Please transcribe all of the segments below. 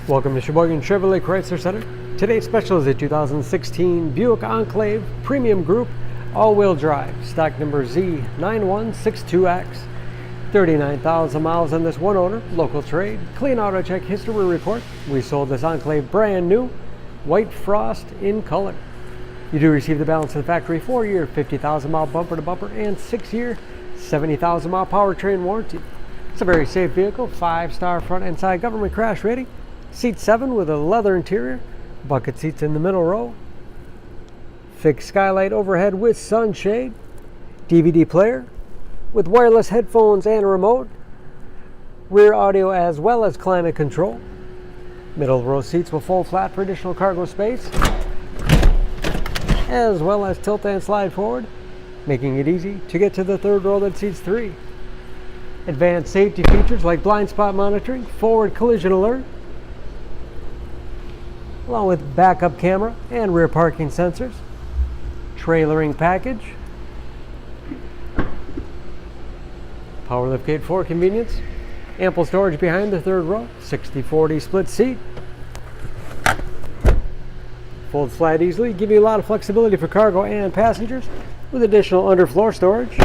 Welcome to Sheboygan Chevrolet Chrysler Center. Today's special is a 2016 Buick Enclave Premium Group all-wheel drive, stock number Z9162X. 39,000 miles on this one owner, local trade, clean auto check history report. We sold this Enclave brand new, white frost in color. You do receive the balance of the factory 4-year, 50,000 mile bumper to bumper and 6-year, 70,000 mile powertrain warranty. It's a very safe vehicle, 5-star front and side government crash rating. Seat 7 with a leather interior, bucket seats in the middle row, fixed skylight overhead with sunshade, DVD player with wireless headphones and remote, rear audio as well as climate control. Middle row seats will fold flat for additional cargo space, as well as tilt and slide forward, making it easy to get to the third row that seats 3. Advanced safety features like blind spot monitoring, forward collision alert, along with backup camera and rear parking sensors, trailering package, power liftgate for convenience, ample storage behind the third row, 60/40 split seat, folds flat easily, give you a lot of flexibility for cargo and passengers with additional underfloor storage.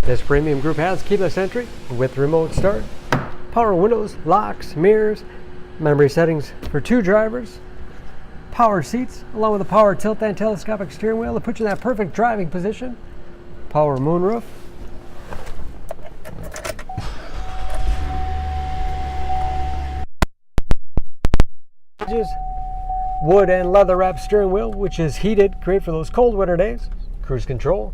This premium group has keyless entry with remote start, power windows, locks, mirrors, memory settings for 2 drivers, power seats, along with a power tilt and telescopic steering wheel to put you in that perfect driving position, power moonroof, wood and leather wrapped steering wheel, which is heated, great for those cold winter days, cruise control,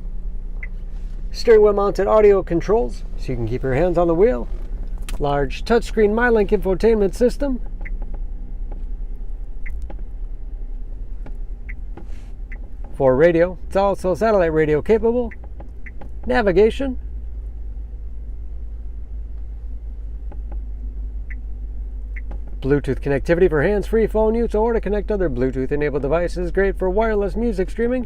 steering wheel mounted audio controls so you can keep your hands on the wheel, large touchscreen MyLink infotainment system, for radio, it's also satellite radio capable, navigation, Bluetooth connectivity for hands-free phone use or to connect other Bluetooth enabled devices, great for wireless music streaming.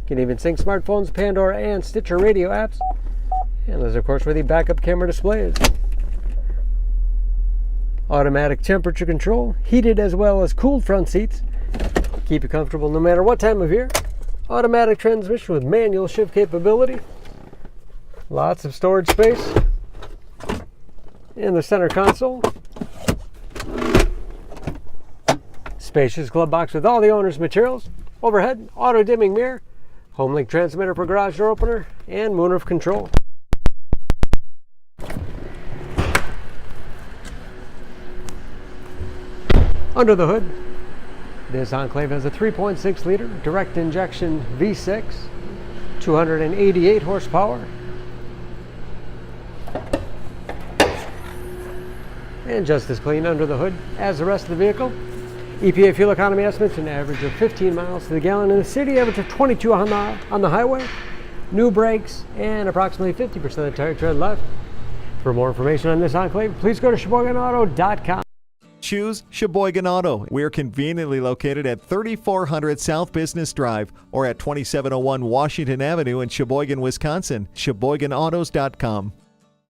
Can even sync smartphones, Pandora, and Stitcher radio apps. And there's, of course, where the backup camera display is. Automatic temperature control, heated as well as cooled front seats. Keep you comfortable no matter what time of year. Automatic transmission with manual shift capability. Lots of storage space in the center console. Spacious glove box with all the owner's materials. Overhead, auto-dimming mirror. Homelink transmitter for garage door opener and moonroof control. Under the hood, this Enclave has a 3.6 liter direct injection V6, 288 horsepower, and just as clean under the hood as the rest of the vehicle. EPA fuel economy estimates an average of 15 miles to the gallon in the city, average of 22 on the highway, new brakes, and approximately 50% of the tire tread left. For more information on this Enclave, please go to SheboyganAuto.com. Choose Sheboygan Auto. We're conveniently located at 3400 South Business Drive or at 2701 Washington Avenue in Sheboygan, Wisconsin. SheboyganAutos.com.